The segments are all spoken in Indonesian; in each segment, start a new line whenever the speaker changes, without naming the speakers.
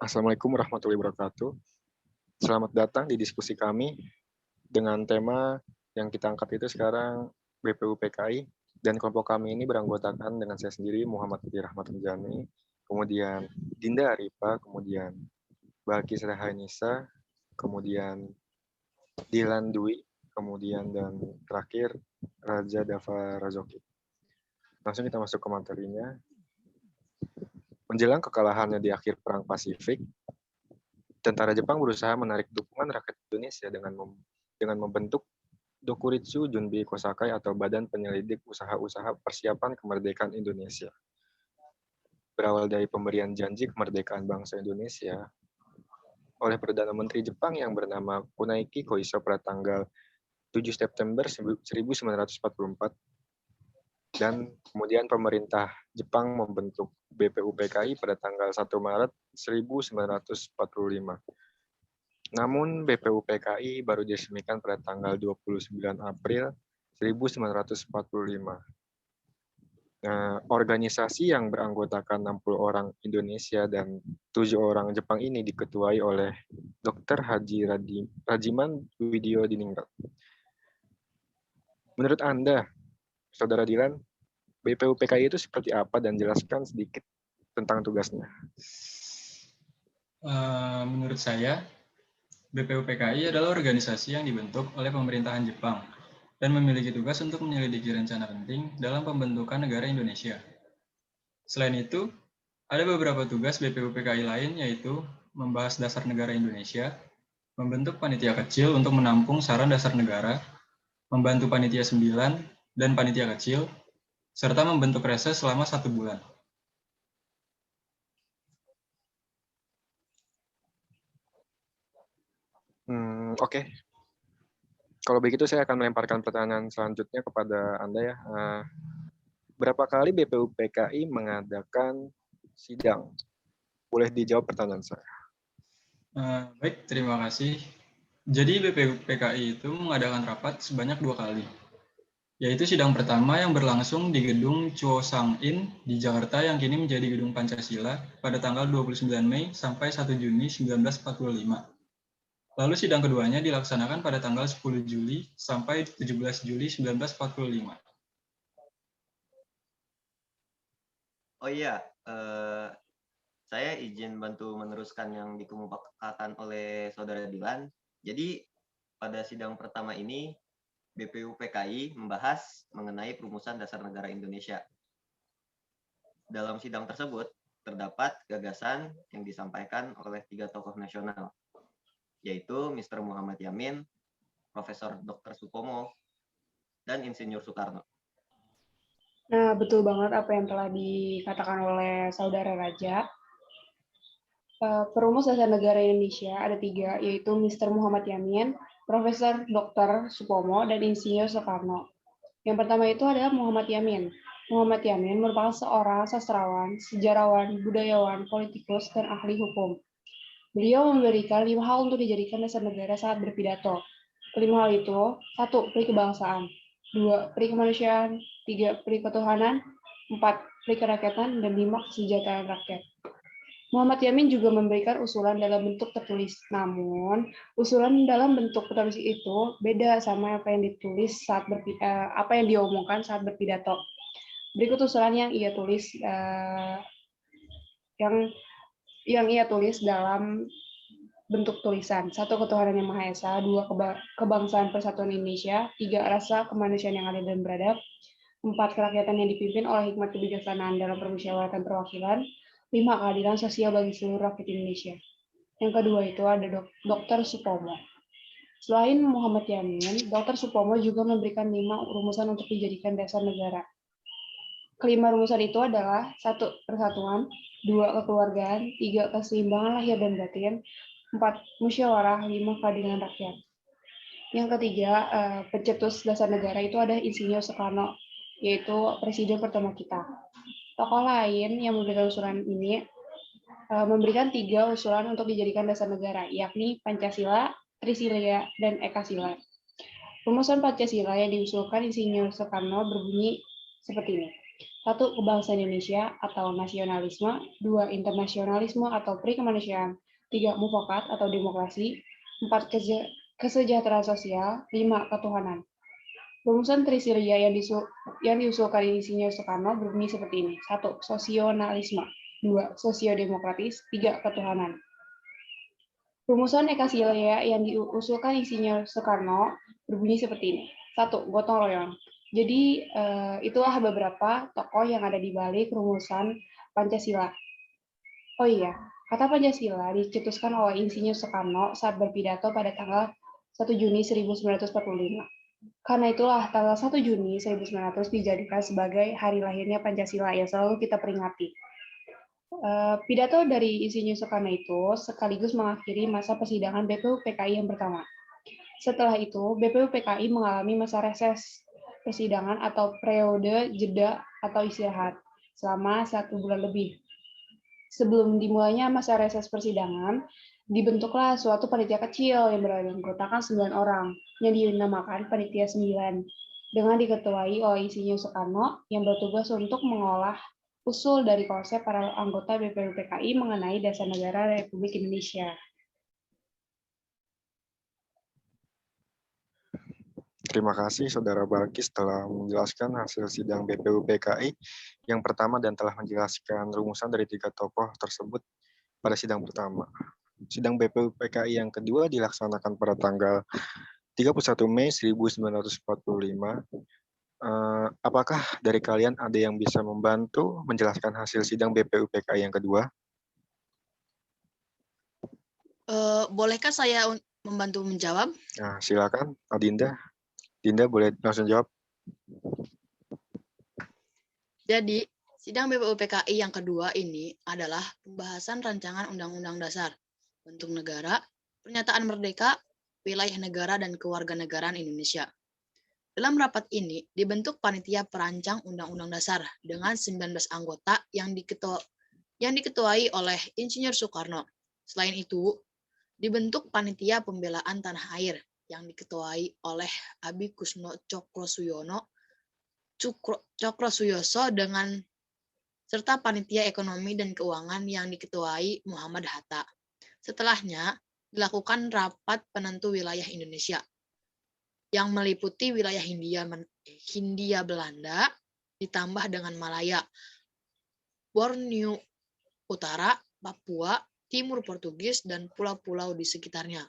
Assalamualaikum warahmatullahi wabarakatuh. Selamat datang di diskusi kami dengan tema yang kita angkat itu sekarang BPU PKI, dan kelompok kami ini beranggotakan dengan saya sendiri Muhammad Putri Rahmat Rinjani, kemudian Dinda Arifa, kemudian Balkis Rahainisa, kemudian Dilan Dwi, kemudian dan terakhir Raja Dava Razoki. Langsung kita masuk ke materinya. Menjelang kekalahannya di akhir Perang Pasifik, tentara Jepang berusaha menarik dukungan rakyat Indonesia dengan membentuk Dokuritsu Junbi Kosakai atau Badan Penyelidik Usaha-Usaha Persiapan Kemerdekaan Indonesia. Berawal dari pemberian janji kemerdekaan bangsa Indonesia oleh Perdana Menteri Jepang yang bernama Kunaiki Koiso pada tanggal 7 September 1944, dan kemudian pemerintah Jepang membentuk BPU PKI pada tanggal 1 Maret 1945. Namun BPU PKI baru diresmikan pada tanggal 29 April 1945. Nah, organisasi yang beranggotakan 60 orang Indonesia dan 7 orang Jepang ini diketuai oleh Dr. Haji Rajiman Widyo Diningrat. Menurut Anda, Saudara Dilan, BPU PKI itu seperti apa dan jelaskan sedikit tentang tugasnya.
Menurut saya, BPU PKI adalah organisasi yang dibentuk oleh pemerintahan Jepang dan memiliki tugas untuk menyelidiki rencana penting dalam pembentukan negara Indonesia. Selain itu, ada beberapa tugas BPU PKI lain, yaitu membahas dasar negara Indonesia, membentuk panitia kecil untuk menampung saran dasar negara, membantu panitia 9 dan panitia kecil, serta membentuk reses selama 1 bulan.
Oke. Kalau begitu saya akan melemparkan pertanyaan selanjutnya kepada Anda ya. Berapa kali BPU PKI mengadakan sidang? Boleh dijawab pertanyaan saya.
Baik, terima kasih. Jadi BPU PKI itu mengadakan rapat sebanyak 2 kali, yaitu sidang pertama yang berlangsung di Gedung Chuo-Sang-in di Jakarta yang kini menjadi Gedung Pancasila pada tanggal 29 Mei sampai 1 Juni 1945. Lalu sidang keduanya dilaksanakan pada tanggal 10 Juli sampai 17 Juli 1945.
Oh iya, saya izin bantu meneruskan yang dikemukakan oleh Saudara Dilan. Jadi pada sidang pertama ini, BPU PKI membahas mengenai perumusan dasar negara Indonesia. Dalam sidang tersebut, terdapat gagasan yang disampaikan oleh 3 tokoh nasional, yaitu Mr. Muhammad Yamin, Profesor Dr. Supomo, dan Insinyur Soekarno.
Nah, betul banget apa yang telah dikatakan oleh Saudara Raja. Perumus dasar negara Indonesia ada 3, yaitu Mr. Muhammad Yamin, Profesor Dr. Supomo, dan Insinyur Soekarno. Yang pertama itu adalah Muhammad Yamin. Muhammad Yamin merupakan seorang sastrawan, sejarawan, budayawan, politikus, dan ahli hukum. Beliau memberikan 5 hal untuk dijadikan dasar negara saat berpidato. Kelima hal itu, 1. Peri kebangsaan, 2. Peri kemanusiaan, 3. Peri ketuhanan, 4. Peri kerakyatan, dan 5. Kesejahteraan rakyat. Muhammad Yamin juga memberikan usulan dalam bentuk tertulis. Namun, usulan dalam bentuk tertulis itu beda sama apa yang ditulis saat apa yang diomongkan saat berpidato. Berikut usulan yang ia tulis yang ia tulis dalam bentuk tulisan. 1. Ketuhanan yang Maha Esa, 2. Kebangsaan Persatuan Indonesia, 3. Rasa kemanusiaan yang adil dan beradab, 4. Kerakyatan yang dipimpin oleh hikmat kebijaksanaan dalam permusyawaratan perwakilan, 5. Keadilan sosial bagi seluruh rakyat Indonesia. Yang kedua itu ada Dr. Supomo. Selain Muhammad Yamin, Dr. Supomo juga memberikan 5 rumusan untuk dijadikan dasar negara. Kelima rumusan itu adalah 1. Persatuan, 2. Kekeluargaan, 3. Keseimbangan lahir dan batin, 4. Musyawarah, 5. Keadilan rakyat. Yang ketiga, pencetus dasar negara itu ada Insinyur Soekarno, yaitu presiden pertama kita. Tokoh lain yang memberikan usulan ini memberikan 3 usulan untuk dijadikan dasar negara, yakni Pancasila, Trisila, dan Ekasila. Rumusan Pancasila yang diusulkan Insinyur Soekarno berbunyi seperti ini. 1. Kebangsaan Indonesia atau nasionalisme. 2. Internasionalisme atau perikemanusiaan. 3. Mufakat atau demokrasi. 4. Kesejahteraan sosial. 5. Ketuhanan. Rumusan Trisirya yang diusulkan Insinyur Soekarno berbunyi seperti ini. 1. Sosionalisme. 2. Sosiodemokratis. 3. Ketuhanan. Rumusan Eka Silya yang diusulkan Insinyur Soekarno berbunyi seperti ini. 1. Gotong royong. Jadi itulah beberapa tokoh yang ada di balik rumusan Pancasila. Oh iya, kata Pancasila dicetuskan oleh Insinyur Soekarno saat berpidato pada tanggal 1 Juni 1945. Karena itulah tanggal 1 Juni 1900 dijadikan sebagai hari lahirnya Pancasila yang selalu kita peringati. Pidato dari Insinyur Soekarno itu sekaligus mengakhiri masa persidangan BPUPKI yang pertama. Setelah itu, BPUPKI mengalami masa reses persidangan atau periode jeda atau istirahat selama 1 bulan lebih. Sebelum dimulainya masa reses persidangan, dibentuklah suatu panitia kecil yang beranggotakan 9 orang yang dinamakan Panitia 9 dengan diketuai oleh Insinyur Soekarno yang bertugas untuk mengolah usul dari konsep para anggota BPUPKI mengenai dasar negara Republik Indonesia.
Terima kasih Saudara Balkis telah menjelaskan hasil sidang BPUPKI yang pertama dan telah menjelaskan rumusan dari 3 tokoh tersebut pada sidang pertama. Sidang BPUPKI yang kedua dilaksanakan pada tanggal 31 Mei 1945. Apakah dari kalian ada yang bisa membantu menjelaskan hasil sidang BPUPKI yang kedua?
Bolehkah saya membantu menjawab?
Nah, silakan, Adinda. Dinda boleh langsung jawab.
Jadi, sidang BPUPKI yang kedua ini adalah pembahasan rancangan Undang-Undang Dasar, bentuk negara, pernyataan merdeka, wilayah negara, dan kewarganegaraan Indonesia. Dalam rapat ini, dibentuk panitia perancang Undang-Undang Dasar dengan 19 anggota yang diketuai oleh Insinyur Soekarno. Selain itu, dibentuk panitia pembelaan tanah air yang diketuai oleh Abi Kusno Cokrosuyoso dengan serta panitia ekonomi dan keuangan yang diketuai Muhammad Hatta. Setelahnya dilakukan rapat penentu wilayah Indonesia yang meliputi wilayah Hindia Belanda ditambah dengan Malaya, Borneo Utara, Papua, Timur Portugis, dan pulau-pulau di sekitarnya.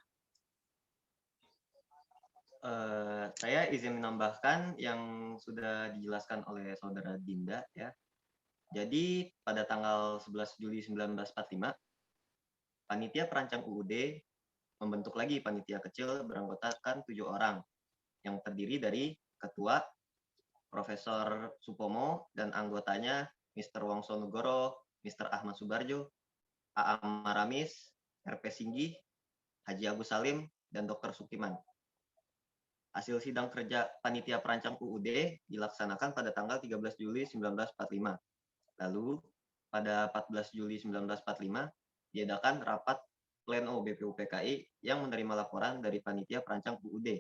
Saya izin menambahkan yang sudah dijelaskan oleh Saudara Dinda ya. Jadi pada tanggal 11 Juli 1945, panitia perancang UUD membentuk lagi panitia kecil beranggotakan 7 orang yang terdiri dari ketua Profesor Supomo dan anggotanya Mr. Wongso Nugoro, Mr. Ahmad Subarjo, A.A. Maramis, R.P. Singgi, Haji Agus Salim, dan Dr. Sukiman. Hasil sidang kerja panitia perancang UUD dilaksanakan pada tanggal 13 Juli 1945. Lalu, pada 14 Juli 1945, diadakan rapat pleno BPUPKI yang menerima laporan dari panitia perancang UUD.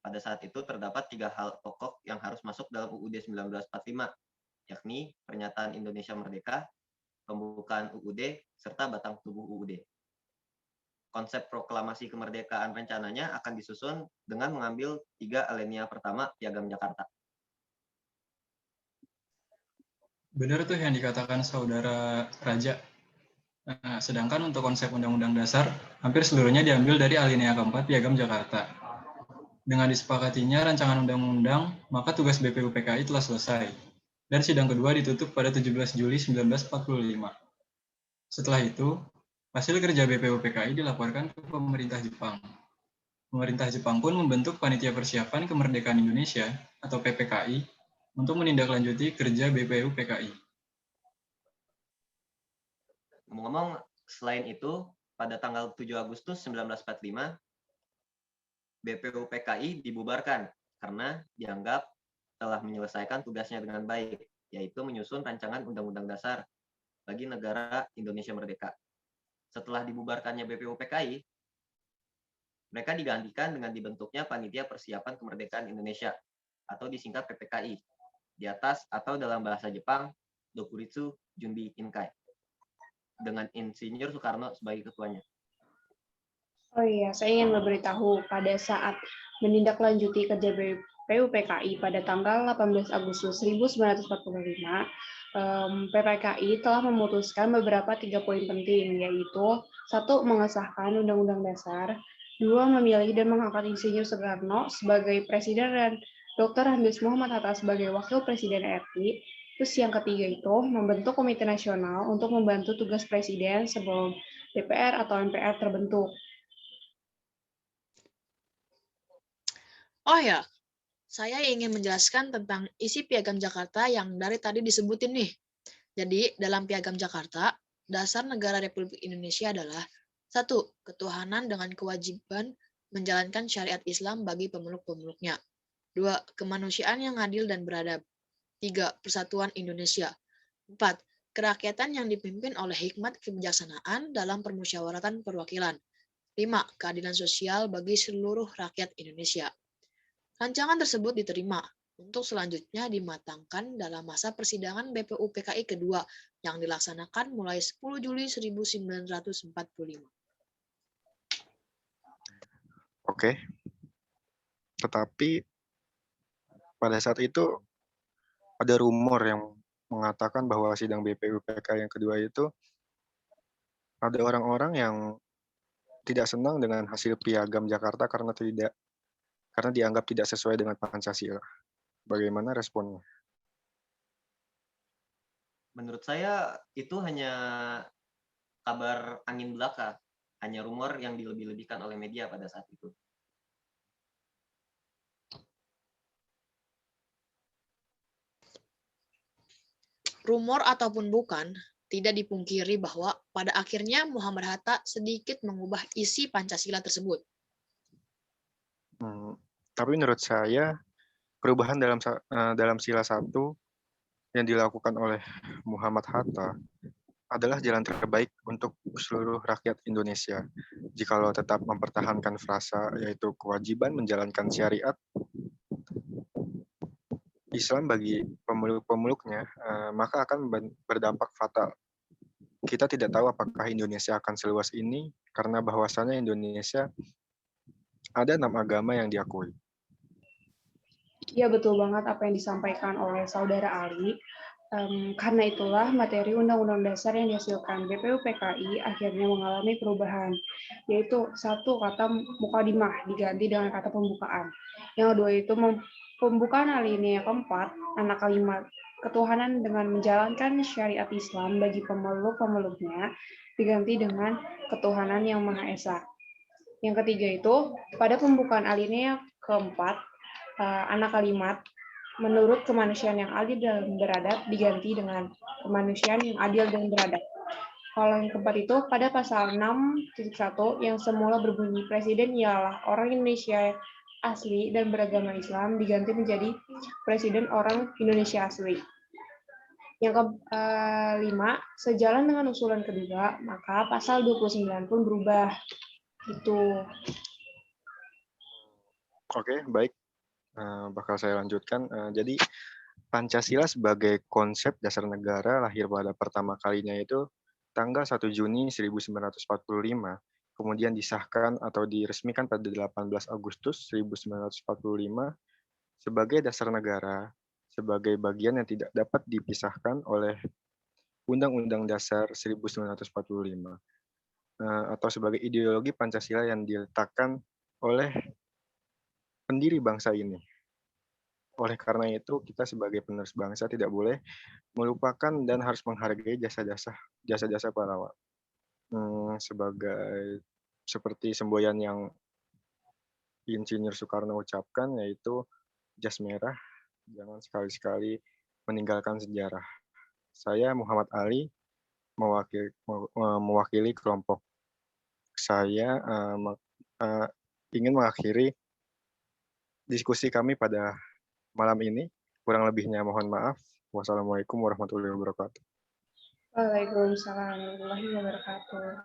Pada saat itu terdapat 3 hal pokok yang harus masuk dalam UUD 1945, yakni pernyataan Indonesia Merdeka, pembukaan UUD, serta batang tubuh UUD. Konsep proklamasi kemerdekaan rencananya akan disusun dengan mengambil 3 alinea pertama Piagam Jakarta.
Benar tuh yang dikatakan Saudara Raja. Nah, sedangkan untuk konsep Undang-Undang Dasar, hampir seluruhnya diambil dari alinea keempat Piagam Jakarta. Dengan disepakatinya rancangan undang-undang, maka tugas BPUPKI telah selesai, dan sidang kedua ditutup pada 17 Juli 1945. Setelah itu, hasil kerja BPUPKI dilaporkan ke pemerintah Jepang. Pemerintah Jepang pun membentuk Panitia Persiapan Kemerdekaan Indonesia atau PPKI untuk menindaklanjuti kerja BPUPKI.
Ngomong-ngomong, selain itu, pada tanggal 7 Agustus 1945, BPUPKI dibubarkan karena dianggap telah menyelesaikan tugasnya dengan baik, yaitu menyusun rancangan Undang-Undang Dasar bagi negara Indonesia Merdeka. Setelah dibubarkannya BPUPKI, mereka digantikan dengan dibentuknya Panitia Persiapan Kemerdekaan Indonesia atau disingkat PPKI di atas, atau dalam bahasa Jepang, Dokuritsu Junbi Inkai, dengan Insinyur Soekarno sebagai ketuanya.
Oh iya, saya ingin memberitahu pada saat menindaklanjuti kerja PUPKI pada tanggal 18 Agustus 1945, PPKI telah memutuskan beberapa 3 poin penting, yaitu 1. Mengesahkan Undang-Undang Dasar, 2. Memilih dan mengangkat Insinyur Soekarno sebagai Presiden dan Dr. Andes Muhammad Hatta sebagai Wakil Presiden RI. Terus yang ketiga itu membentuk Komite Nasional untuk membantu tugas Presiden sebelum DPR atau MPR terbentuk.
Oh ya, saya ingin menjelaskan tentang isi Piagam Jakarta yang dari tadi disebutin nih. Jadi, dalam Piagam Jakarta, dasar negara Republik Indonesia adalah 1. Ketuhanan dengan kewajiban menjalankan syariat Islam bagi pemeluk-pemeluknya. 2. Kemanusiaan yang adil dan beradab. 3. Persatuan Indonesia. 4. Kerakyatan yang dipimpin oleh hikmat kebijaksanaan dalam permusyawaratan perwakilan. 5. Keadilan sosial bagi seluruh rakyat Indonesia. Rancangan tersebut diterima untuk selanjutnya dimatangkan dalam masa persidangan BPUPKI kedua yang dilaksanakan mulai 10 Juli 1945.
Oke, tetapi pada saat itu ada rumor yang mengatakan bahwa sidang BPUPK yang kedua itu ada orang-orang yang tidak senang dengan hasil Piagam Jakarta karena dianggap tidak sesuai dengan Pancasila. Bagaimana responnya?
Menurut saya itu hanya kabar angin belaka, hanya rumor yang dilebih-lebihkan oleh media pada saat itu.
Rumor ataupun bukan, tidak dipungkiri bahwa pada akhirnya Muhammad Hatta sedikit mengubah isi Pancasila tersebut.
Tapi menurut saya perubahan dalam sila 1 yang dilakukan oleh Muhammad Hatta adalah jalan terbaik untuk seluruh rakyat Indonesia. Jikalau tetap mempertahankan frasa yaitu kewajiban menjalankan syariat Islam bagi pemeluk-pemeluknya, maka akan berdampak fatal. Kita tidak tahu apakah Indonesia akan seluas ini karena bahwasannya Indonesia ada 6 agama yang diakui.
Ya, betul banget apa yang disampaikan oleh Saudara Ali. Karena itulah materi Undang-Undang Dasar yang dihasilkan BPUPKI akhirnya mengalami perubahan, yaitu 1. Kata mukadimah diganti dengan kata pembukaan. Yang kedua itu pembukaan alinea keempat, anak kalimat ketuhanan dengan menjalankan syariat Islam bagi pemeluk-pemeluknya diganti dengan ketuhanan yang Maha Esa. Yang ketiga itu pada pembukaan alinea keempat, anak kalimat menurut kemanusiaan yang adil dan beradab diganti dengan kemanusiaan yang adil dan beradab. Kalau yang keempat itu pada pasal 6.1 yang semula berbunyi Presiden ialah orang Indonesia asli dan beragama Islam diganti menjadi Presiden orang Indonesia asli. Yang kelima, sejalan dengan usulan kedua, maka pasal 29 pun berubah. Gitu.
Oke, baik. Bakal saya lanjutkan. Jadi Pancasila sebagai konsep dasar negara lahir pada pertama kalinya itu tanggal 1 Juni 1945, kemudian disahkan atau diresmikan pada 18 Agustus 1945 sebagai dasar negara, sebagai bagian yang tidak dapat dipisahkan oleh Undang-Undang Dasar 1945, atau sebagai ideologi Pancasila yang diletakkan oleh pendiri bangsa ini. Oleh karena itu, kita sebagai penerus bangsa tidak boleh melupakan dan harus menghargai jasa-jasa pahlawan. Seperti semboyan yang Insinyur Soekarno ucapkan, yaitu jas merah, jangan sekali-sekali meninggalkan sejarah. Saya Muhammad Ali, mewakili kelompok saya, ingin mengakhiri diskusi kami pada malam ini. Kurang lebihnya mohon maaf. Wassalamualaikum warahmatullahi wabarakatuh.
Waalaikumsalam warahmatullahi wabarakatuh.